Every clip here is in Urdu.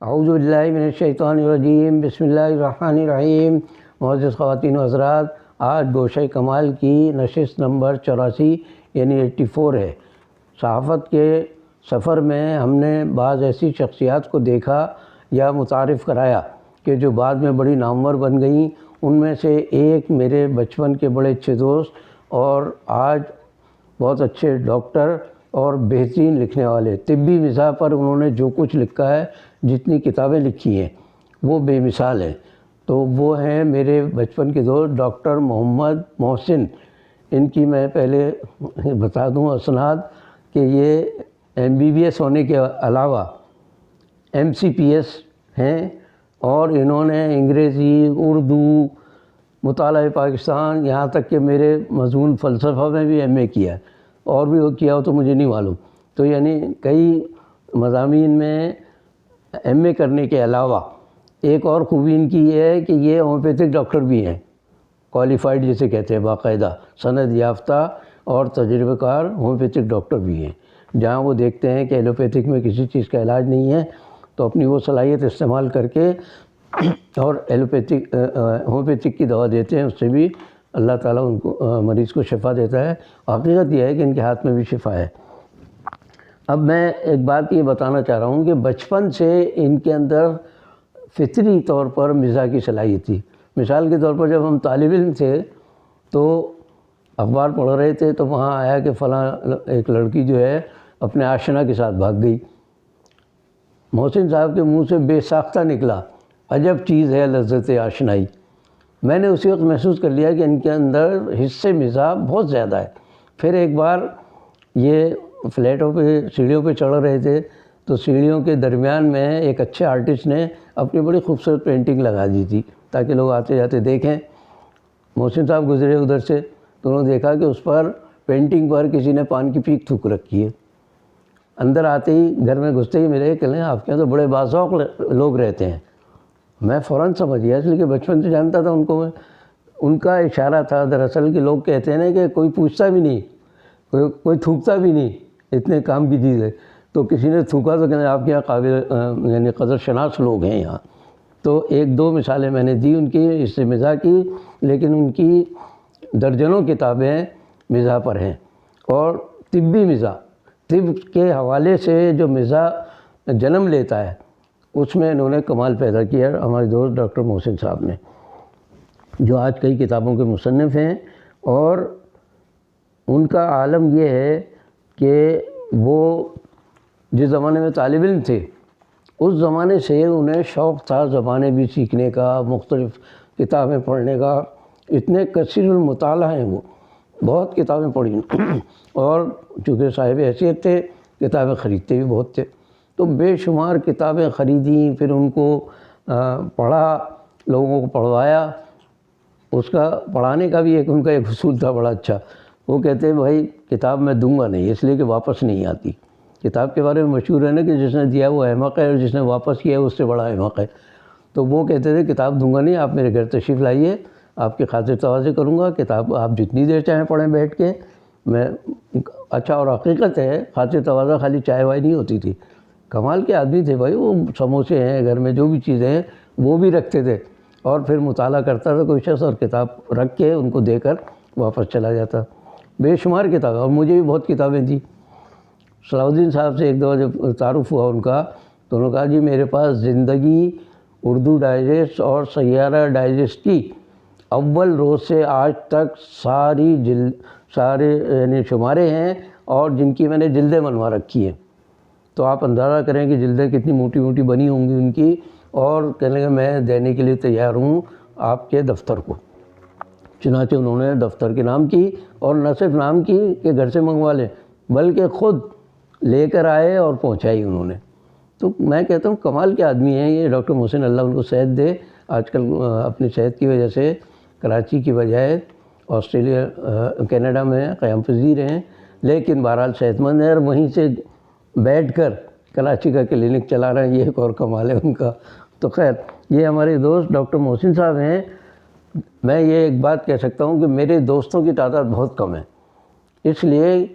اعوذ باللہ من الشیطان الرجیم، بسم اللہ الرحمن الرحیم۔ معزز خواتین و حضرات، آج گوشہ کمال کی نشست نمبر 84 یعنی 84 ہے۔ صحافت کے سفر میں ہم نے بعض ایسی شخصیات کو دیکھا یا متعارف کرایا کہ جو بعد میں بڑی نامور بن گئیں۔ ان میں سے ایک میرے بچپن کے بڑے اچھے دوست اور آج بہت اچھے ڈاکٹر اور بہترین لکھنے والے، طبی مزاح پر انہوں نے جو کچھ لکھا ہے، جتنی کتابیں لکھی ہیں وہ بے مثال ہیں۔ تو وہ ہیں میرے بچپن کے دوست ڈاکٹر محمد محسن۔ ان کی میں پہلے بتا دوں اسناد کہ یہ MBBS ہونے کے علاوہ MCPS ہیں، اور انہوں نے انگریزی، اردو، مطالعہ پاکستان، یہاں تک کہ میرے مضمون فلسفہ میں بھی MA کیا ہے، اور بھی وہ کیا ہو تو مجھے نہیں معلوم۔ تو یعنی کئی مضامین میں MA کرنے کے علاوہ ایک اور خوبی ان کی یہ ہے کہ یہ ہومیوپیتھک ڈاکٹر بھی ہیں، کوالیفائڈ جسے کہتے ہیں، باقاعدہ سند یافتہ اور تجربہ کار ہومیوپیتھک ڈاکٹر بھی ہیں۔ جہاں وہ دیکھتے ہیں کہ ایلوپیتھک میں کسی چیز کا علاج نہیں ہے تو اپنی وہ صلاحیت استعمال کر کے اور ہومیوپیتھک کی دوا دیتے ہیں، اس سے بھی اللہ تعالیٰ ان کو مریض کو شفا دیتا ہے۔ حقیقت یہ ہے کہ ان کے ہاتھ میں بھی شفا ہے۔ اب میں ایک بات یہ بتانا چاہ رہا ہوں کہ بچپن سے ان کے اندر فطری طور پر مزاح کی صلاحیت تھی۔ مثال کے طور پر جب ہم طالب علم تھے تو اخبار پڑھ رہے تھے تو وہاں آیا کہ فلاں ایک لڑکی جو ہے اپنے آشنا کے ساتھ بھاگ گئی۔ محسن صاحب کے منہ سے بے ساختہ نکلا، عجب چیز ہے لذت آشنائی۔ میں نے اسی وقت محسوس کر لیا کہ ان کے اندر حصہ مزاح بہت زیادہ ہے۔ پھر ایک بار یہ فلیٹوں پہ سیڑھیوں پہ چڑھ رہے تھے تو سیڑھیوں کے درمیان میں ایک اچھے آرٹسٹ نے اپنی بڑی خوبصورت پینٹنگ لگا دی تھی تاکہ لوگ آتے جاتے دیکھیں۔ محسن صاحب گزرے ادھر سے تو انہوں نے دیکھا کہ اس پر پینٹنگ پر کسی نے پان کی پیک تھوک رکھی ہے۔ اندر آتے ہی، گھر میں گھستے ہی میرے کہنے آپ کے یہاں تو بڑے باذوق لوگ رہتے ہیں۔ میں فوراً سمجھ گیا، اس لیے کہ بچپن سے جانتا تھا ان کو میں۔ ان کا اشارہ تھا دراصل کہ لوگ کہتے ہیں نا کہ کوئی پوچھتا بھی نہیں، کوئی تھوکتا بھی نہیں، اتنے کام کی چیز ہے۔ تو کسی نے تھوکا تو کہنے آپ کے یہاں قابل یعنی قدر شناس لوگ ہیں یہاں۔ تو ایک دو مثالیں میں نے دی ان کی اس سے مزاح کی، لیکن ان کی درجنوں کتابیں مزاح پر ہیں۔ اور طبی مزاح، طب کے حوالے سے جو مزاح جنم لیتا ہے اس میں انہوں نے کمال پیدا کیا ہمارے دوست ڈاکٹر محسن صاحب نے، جو آج کئی کتابوں کے مصنف ہیں۔ اور ان کا عالم یہ ہے کہ وہ جس زمانے میں طالب علم تھے اس زمانے سے انہیں شوق تھا زبانیں بھی سیکھنے کا، مختلف کتابیں پڑھنے کا۔ اتنے کثیر المطالعہ ہیں، وہ بہت کتابیں پڑھی اور چونکہ صاحب حیثیت تھے کتابیں خریدتے بھی بہت تھے، تو بے شمار کتابیں خریدیں، پھر ان کو پڑھا، لوگوں کو پڑھوایا۔ اس کا پڑھانے کا بھی ان کا ایک اصول تھا بڑا اچھا۔ وہ کہتے ہیں بھائی کتاب میں دوں گا نہیں، اس لیے کہ واپس نہیں آتی۔ کتاب کے بارے میں مشہور ہے نا کہ جس نے دیا وہ احمق ہے اور جس نے واپس کیا اس سے بڑا احمق ہے۔ تو وہ کہتے تھے کتاب دوں گا نہیں، آپ میرے گھر تشریف لائیے، آپ کی خاطر تواضع کروں گا، کتاب آپ جتنی دیر چاہیں پڑھیں بیٹھ کے۔ میں اچھا، اور حقیقت ہے خاطر تواضع خالی چائے وائے نہیں ہوتی تھی۔ کمال کے آدمی تھے بھائی، وہ سموسے ہیں گھر میں، جو بھی چیزیں ہیں وہ بھی رکھتے تھے، اور پھر مطالعہ کرتا تھا کوئی شخص اور کتاب رکھ کے ان کو دے کر واپس چلا جاتا۔ بے شمار کتابیں، اور مجھے بھی بہت کتابیں تھیں۔ صلاح الدین صاحب سے ایک دفعہ جب تعارف ہوا ان کا تو انہوں نے کہا جی میرے پاس زندگی، اردو ڈائجسٹ اور سیارہ ڈائجسٹ کی اول روز سے آج تک سارے یعنی شمارے ہیں، اور جن کی میں نے جلدیں بنوا رکھی ہیں۔ تو آپ اندازہ کریں کہ جلدیں کتنی موٹی موٹی بنی ہوں گی ان کی، اور کہنے لگے میں دینے کے لیے تیار ہوں آپ کے دفتر کو۔ چنانچہ انہوں نے دفتر کے نام کی، اور نہ صرف نام کی کہ گھر سے منگوا لیں، بلکہ خود لے کر آئے اور پہنچائی انہوں نے۔ تو میں کہتا ہوں کمال کے آدمی ہیں یہ ڈاکٹر محسن، اللہ ان کو صحت دے۔ آج کل اپنی صحت کی وجہ سے کراچی کی بجائے آسٹریلیا کینیڈا میں قیام پذیر ہیں، لیکن بہرحال صحت مند ہیں، اور وہیں سے بیٹھ کر کراچی کا کلینک چلا رہے ہیں، یہ ایک اور کمال ہے ان کا۔ تو خیر، یہ ہمارے دوست ڈاکٹر محسن صاحب ہیں۔ میں یہ ایک بات کہہ سکتا ہوں کہ میرے دوستوں کی تعداد بہت کم ہے، اس لیے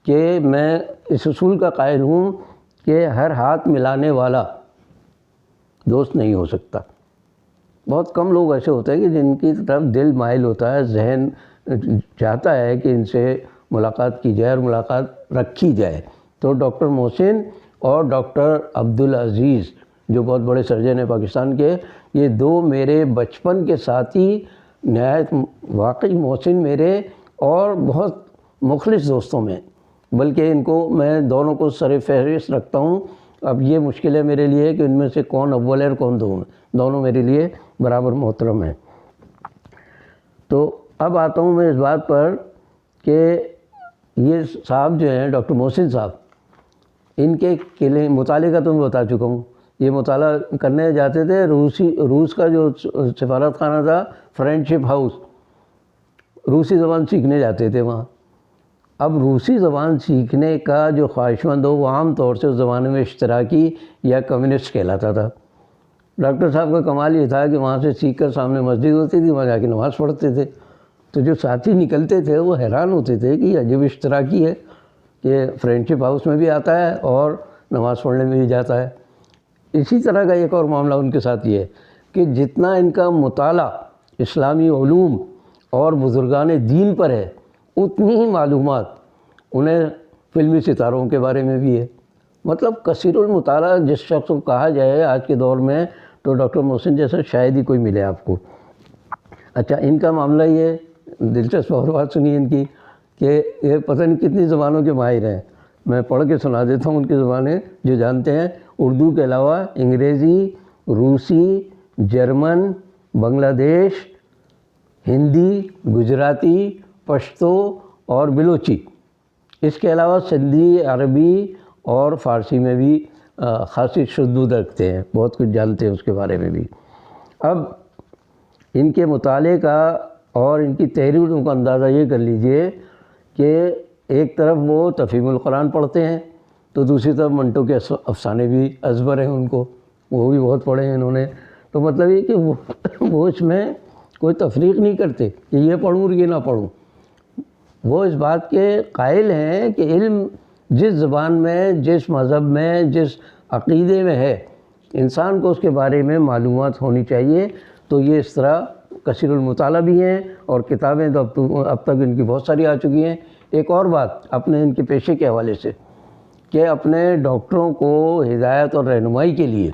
کہ میں اس اصول کا قائل ہوں کہ ہر ہاتھ ملانے والا دوست نہیں ہو سکتا۔ بہت کم لوگ ایسے ہوتے ہیں کہ جن کی طرف دل مائل ہوتا ہے، ذہن چاہتا ہے کہ ان سے ملاقات کی جائے اور ملاقات رکھی جائے۔ تو ڈاکٹر محسن اور ڈاکٹر عبدالعزیز جو بہت بڑے سرجن ہیں پاکستان کے، یہ دو میرے بچپن کے ساتھی، نہایت واقعی محسن میرے اور بہت مخلص دوستوں میں، بلکہ ان کو میں دونوں کو سر فہرست رکھتا ہوں۔ اب یہ مشکل ہے میرے لیے کہ ان میں سے کون اول ہے اور کون دونوں میرے لیے برابر محترم ہیں۔ تو اب آتا ہوں میں اس بات پر کہ یہ صاحب جو ہیں ڈاکٹر محسن صاحب، ان کے مطالعے کا تو میں بتا چکا ہوں۔ یہ مطالعہ کرنے جاتے تھے روس کا جو سفارت خانہ تھا، فرینڈشپ ہاؤس، روسی زبان سیکھنے جاتے تھے وہاں۔ اب روسی زبان سیکھنے کا جو خواہش مند ہو وہ عام طور سے اس زمانے میں اشتراکی یا کمیونسٹ کہلاتا تھا۔ ڈاکٹر صاحب کا کمال یہ تھا کہ وہاں سے سیکھ کر سامنے مسجد ہوتی تھی، وہاں جا کے نماز پڑھتے تھے۔ تو جو ساتھی نکلتے تھے وہ حیران ہوتے تھے کہ یہ عجیب اشتراکی ہے کہ فرینڈشپ ہاؤس میں بھی آتا ہے اور نماز پڑھنے میں بھی جاتا ہے۔ اسی طرح کا ایک اور معاملہ ان کے ساتھ یہ ہے کہ جتنا ان کا مطالعہ اسلامی علوم اور بزرگان دین پر ہے، اتنی ہی معلومات انہیں فلمی ستاروں کے بارے میں بھی ہے۔ مطلب کثیر المطالعہ جس شخص کو کہا جائے آج کے دور میں، تو ڈاکٹر محسن جیسا شاید ہی کوئی ملے آپ کو۔ اچھا، ان کا معاملہ یہ دلچسپ اور بات سنیے ان کی کہ یہ پتہ نہیں کتنی زبانوں کے ماہر ہیں۔ میں پڑھ کے سنا دیتا ہوں ان کی زبانیں جو جانتے ہیں۔ اردو کے علاوہ انگریزی، روسی، جرمن، بنگلہ دیش، ہندی، گجراتی، پشتو اور بلوچی۔ اس کے علاوہ سندھی، عربی اور فارسی میں بھی خاصی شدت رکھتے ہیں، بہت کچھ جانتے ہیں اس کے بارے میں بھی۔ اب ان کے مطالعے کا اور ان کی تحریروں کا اندازہ یہ کر لیجئے کہ ایک طرف وہ تفہیم القرآن پڑھتے ہیں تو دوسری طرف منٹو کے افسانے بھی ازبر ہیں ان کو، وہ بھی بہت پڑھے ہیں انہوں نے۔ تو مطلب یہ کہ وہ اس میں کوئی تفریق نہیں کرتے کہ یہ پڑھوں اور یہ نہ پڑھوں۔ وہ اس بات کے قائل ہیں کہ علم جس زبان میں، جس مذہب میں، جس عقیدے میں ہے، انسان کو اس کے بارے میں معلومات ہونی چاہیے۔ تو یہ اس طرح کثیر المطالعہ بھی ہیں اور کتابیں تو اب تک ان کی بہت ساری آ چکی ہیں۔ ایک اور بات اپنے ان کے پیشے کے حوالے سے کہ اپنے ڈاکٹروں کو ہدایت اور رہنمائی کے لیے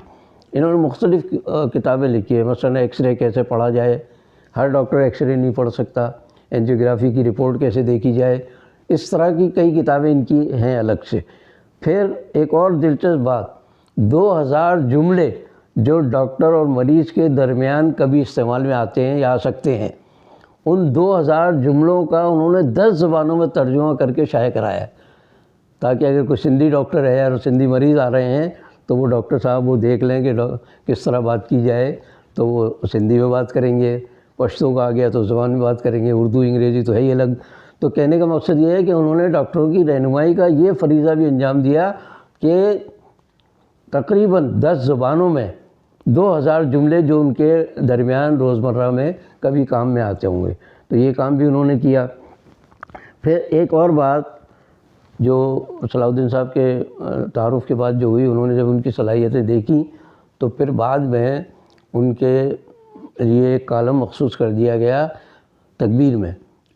انہوں نے مختلف کتابیں لکھی ہیں۔ مثلا ایکس رے کیسے پڑھا جائے، ہر ڈاکٹر ایکس رے نہیں پڑھ سکتا، اینجیوگرافی کی رپورٹ کیسے دیکھی جائے، اس طرح کی کئی کتابیں ان کی ہیں الگ سے۔ پھر ایک اور دلچسپ بات، 2000 جملے جو ڈاکٹر اور مریض کے درمیان کبھی استعمال میں آتے ہیں یا آ سکتے ہیں، ان 2000 جملوں کا انہوں نے 10 زبانوں میں ترجمہ کر کے شائع کرایا ہے، تاکہ اگر کوئی سندھی ڈاکٹر ہے اور سندھی مریض آ رہے ہیں تو وہ ڈاکٹر صاحب وہ دیکھ لیں کہ کس طرح بات کی جائے، تو وہ سندھی میں بات کریں گے، پشتو کا آ گیا تو زبان میں بات کریں گے، اردو انگریزی تو ہے ہی الگ۔ تو کہنے کا مقصد یہ ہے کہ انہوں نے ڈاکٹروں کی رہنمائی کا یہ فریضہ بھی انجام دیا کہ تقریباً 10 زبانوں میں 2000 جملے جو ان کے درمیان روزمرہ میں کبھی کام میں آتے ہوں گے، تو یہ کام بھی انہوں نے کیا۔ پھر ایک اور بات جو صلاح الدین صاحب کے تعارف کے بعد جو ہوئی، انہوں نے جب ان کی صلاحیتیں دیکھی تو پھر بعد میں ان کے لیے ایک کالم مخصوص کر دیا گیا تکبیر میں،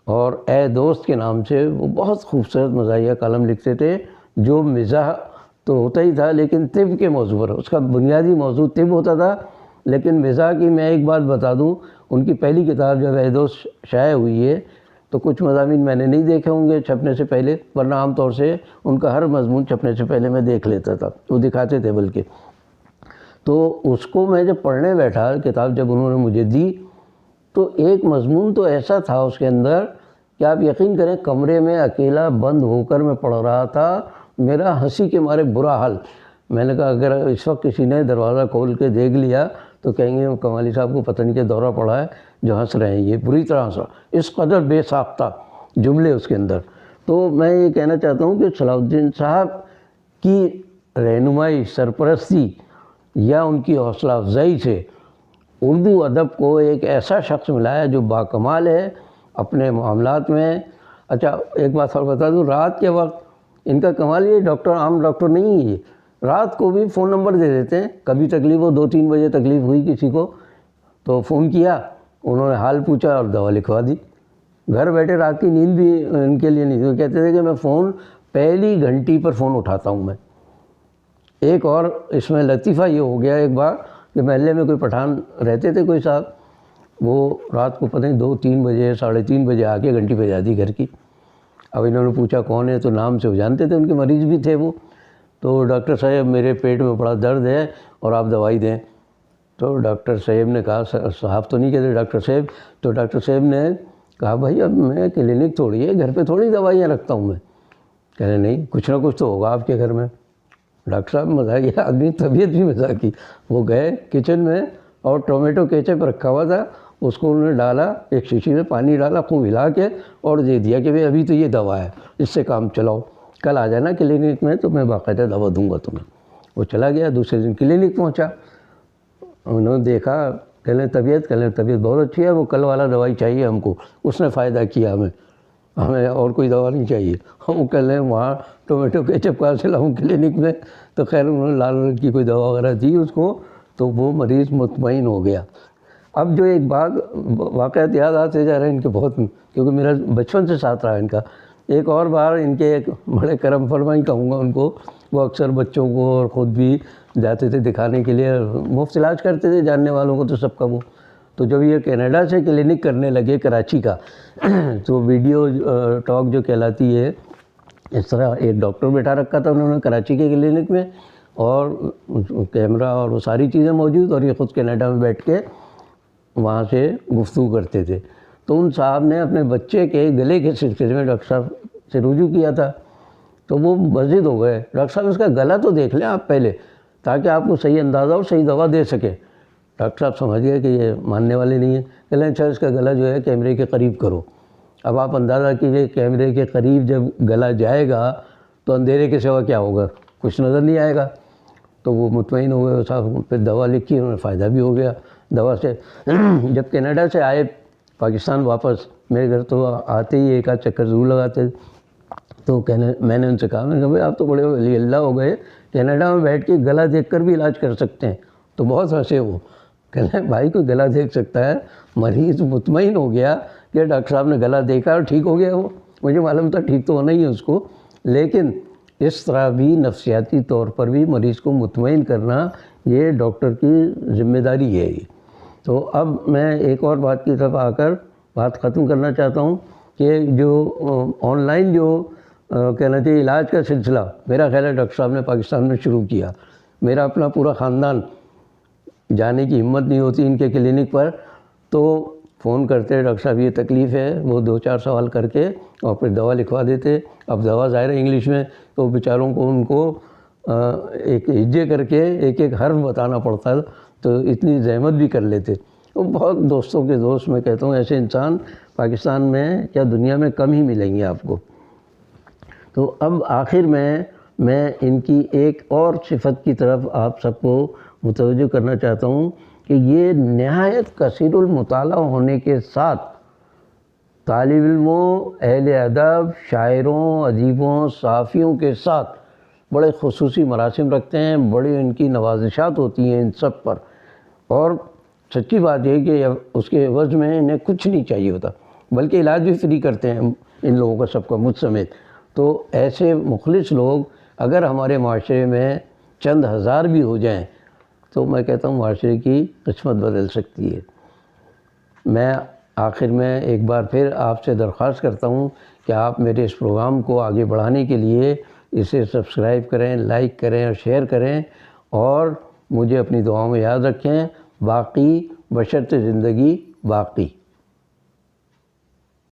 اور اے دوست کے نام سے وہ بہت خوبصورت مزاحیہ کالم لکھتے تھے، جو مزاح تو ہوتا ہی تھا لیکن طب کے موضوع پر، اس کا بنیادی موضوع طب ہوتا تھا، لیکن مزاح کی میں ایک بات بتا دوں، ان کی پہلی کتاب جب اے دوست شائع ہوئی ہے تو کچھ مضامین میں نے نہیں دیکھے ہوں گے چھپنے سے پہلے، ورنہ عام طور سے ان کا ہر مضمون چھپنے سے پہلے میں دیکھ لیتا تھا، وہ دکھاتے تھے بلکہ۔ تو اس کو میں جب پڑھنے بیٹھا، کتاب جب انہوں نے مجھے دی، تو ایک مضمون تو ایسا تھا اس کے اندر کہ آپ یقین کریں کمرے میں اکیلا بند ہو کر میں پڑھ رہا تھا، میرا ہنسی کے مارے برا حال۔ میں نے کہا اگر اس وقت کسی نے دروازہ کھول کے دیکھ لیا تو کہیں گے کمالی صاحب کو پتہ نہیں کہ دورہ پڑا ہے جو ہنس رہے ہیں، یہ بری طرح ہنس رہا، اس قدر بے ساختہ جملے اس کے اندر۔ تو میں یہ کہنا چاہتا ہوں کہ صلاح الدین صاحب کی رہنمائی، سرپرستی یا ان کی حوصلہ افزائی سے اردو ادب کو ایک ایسا شخص ملا ہے جو باکمال ہے اپنے معاملات میں۔ اچھا ایک بات اور بتا دوں، رات کے وقت ان کا کمال یہ ڈاکٹر عام ڈاکٹر نہیں ہے، رات کو بھی فون نمبر دے دیتے ہیں، کبھی تکلیف ہو 2-3 بجے تکلیف ہوئی کسی کو تو فون کیا، انہوں نے حال پوچھا اور دوا لکھوا دی. گھر بیٹھے رات کی نیند بھی ان کے لیے نہیں. وہ کہتے تھے کہ میں فون پہلی گھنٹی پر فون اٹھاتا ہوں میں. ایک اور اس میں لطیفہ یہ ہو گیا، ایک بار کہ محلے میں کوئی پٹھان رہتے تھے کوئی صاحب، وہ رات کو پتہ نہیں 2-3 بجے 3:30 بجے آ کے گھنٹی بجا دی گھر کی. اب انہوں نے پوچھا کون ہے، تو نام سے وہ جانتے تھے، ان کے مریض بھی تھے وہ. تو ڈاکٹر صاحب میرے پیٹ میں بڑا درد ہے اور آپ دوائی دیں. تو ڈاکٹر صاحب نے کہا، صاحب تو نہیں کہتے ڈاکٹر صاحب، تو ڈاکٹر صاحب نے کہا بھائی اب میں کلینک تھوڑی ہے، گھر پہ تھوڑی دوائیاں رکھتا ہوں میں. کہہ رہے نہیں کچھ نہ کچھ تو ہوگا آپ کے گھر میں. ڈاکٹر صاحب مزاحیہ آدمی، طبیعت بھی مزاحی. وہ گئے کچن میں اور ٹومیٹو کیچپ رکھا ہوا تھا، اس کو انہوں نے ڈالا، ایک شیشی میں پانی ڈالا، خوب ہلا کے اور دے دیا کہ بھئی ابھی تو یہ دوا ہے، اس سے کام چلاؤ، کل آ جانا کلینک میں تو میں باقاعدہ دوا دوں گا تمہیں. وہ چلا گیا. دوسرے دن کلینک پہنچا، انہوں نے دیکھا، کہہ لیں طبیعت بہت اچھی ہے، وہ کل والا دوائی چاہیے ہم کو، اس نے فائدہ کیا ہمیں اور کوئی دوا نہیں چاہیے. ہم کہہ لیں وہاں ٹومیٹو کیچپ کہاں سے لاؤں کلینک میں. تو خیر انہوں نے لال رنگ کی کوئی دوا وغیرہ دی اس کو، تو وہ مریض مطمئن ہو گیا. اب جو ایک بات واقعات یاد آتے جا رہے ہیں ان کے بہت، کیونکہ میرا بچپن سے ساتھ رہا ان کا. ایک اور بار ان کے ایک بڑے کرم فرمائی کہوں گا ان کو، وہ اکثر بچوں کو اور خود بھی جاتے تھے دکھانے کے لیے، مفت علاج کرتے تھے جاننے والوں کو تو سب کا وہ. تو جب یہ کینیڈا سے کلینک کرنے لگے کراچی کا، تو ویڈیو ٹاک جو کہلاتی ہے، اس طرح ایک ڈاکٹر بیٹھا رکھا تھا انہوں نے کراچی کے کلینک میں، اور کیمرہ اور وہ ساری چیزیں موجود، اور یہ خود کینیڈا میں بیٹھ کے وہاں سے گفتگو کرتے تھے. تو ان صاحب نے اپنے بچے کے گلے کے سلسلے میں ڈاکٹر صاحب سے رجوع کیا تھا. تو وہ مسجد ہو گئے، ڈاکٹر صاحب اس کا گلا تو دیکھ لیں آپ پہلے، تاکہ آپ کو صحیح اندازہ اور صحیح دوا دے سکے. ڈاکٹر صاحب سمجھ گئے کہ یہ ماننے والے نہیں ہیں. کہ لیں اچھا اس کا گلا جو ہے کیمرے کے قریب کرو. اب آپ اندازہ کیجئے کیمرے کے قریب جب گلا جائے گا تو اندھیرے کے سوا کیا ہوگا، کچھ نظر نہیں آئے گا. تو وہ مطمئن ہو گئے صاحب، پھر دوا لکھی، انہیں فائدہ بھی ہو گیا دوا سے. جب کینیڈا سے آئے پاکستان واپس، میرے گھر تو آتے ہی ایک آدھ چکر ضرور لگاتے. تو میں نے ان سے کہا، میں نے کہا بھائی آپ تو بڑے ولی اللہ ہو گئے، کینیڈا میں بیٹھ کے گلا دیکھ کر بھی علاج کر سکتے ہیں. تو بہت ہنسے وہ، کہتے ہیں بھائی کوئی گلا دیکھ سکتا ہے. مریض مطمئن ہو گیا کہ ڈاکٹر صاحب نے گلا دیکھا اور ٹھیک ہو گیا. وہ مجھے معلوم تھا ٹھیک تو ہونا ہی ہے اس کو، لیکن اس طرح بھی نفسیاتی طور پر بھی مریض کو مطمئن کرنا یہ ڈاکٹر کی ذمہ داری ہے. تو اب میں ایک اور بات کی طرف آ کر بات ختم کرنا چاہتا ہوں کہ جو آن لائن جو کہنا چاہیے علاج کا سلسلہ، میرا خیال ہے ڈاکٹر صاحب نے پاکستان میں شروع کیا. میرا اپنا پورا خاندان جانے کی ہمت نہیں ہوتی ان کے کلینک پر، تو فون کرتے ڈاکٹر صاحب یہ تکلیف ہے، وہ 2-4 سوال کر کے اور پھر دوا لکھوا دیتے. اب دوا ظاہر ہے انگلش میں، تو بیچاروں کو ان کو ایک ہجے کر کے ایک حرف بتانا پڑتا ہے، تو اتنی زحمت بھی کر لیتے. وہ بہت دوستوں کے دوست، میں کہتا ہوں ایسے انسان پاکستان میں کیا دنیا میں کم ہی ملیں گے آپ کو. تو اب آخر میں ان کی ایک اور صفت کی طرف آپ سب کو متوجہ کرنا چاہتا ہوں کہ یہ نہایت کثیر المطالعہ ہونے کے ساتھ طالب علموں، اہل ادب، شاعروں، ادیبوں، صحافیوں کے ساتھ بڑے خصوصی مراسم رکھتے ہیں، بڑی ان کی نوازشات ہوتی ہیں ان سب پر. اور سچی بات یہ کہ اس کے عوض میں انہیں کچھ نہیں چاہیے ہوتا، بلکہ علاج بھی فری کرتے ہیں ان لوگوں کا سب کا، مجھ سمیت. تو ایسے مخلص لوگ اگر ہمارے معاشرے میں چند ہزار بھی ہو جائیں تو میں کہتا ہوں معاشرے کی قسمت بدل سکتی ہے. میں آخر میں ایک بار پھر آپ سے درخواست کرتا ہوں کہ آپ میرے اس پروگرام کو آگے بڑھانے کے لیے اسے سبسکرائب کریں، لائک کریں اور شیئر کریں، اور مجھے اپنی دعاؤں میں یاد رکھیں. باقی بشرط زندگی باقی.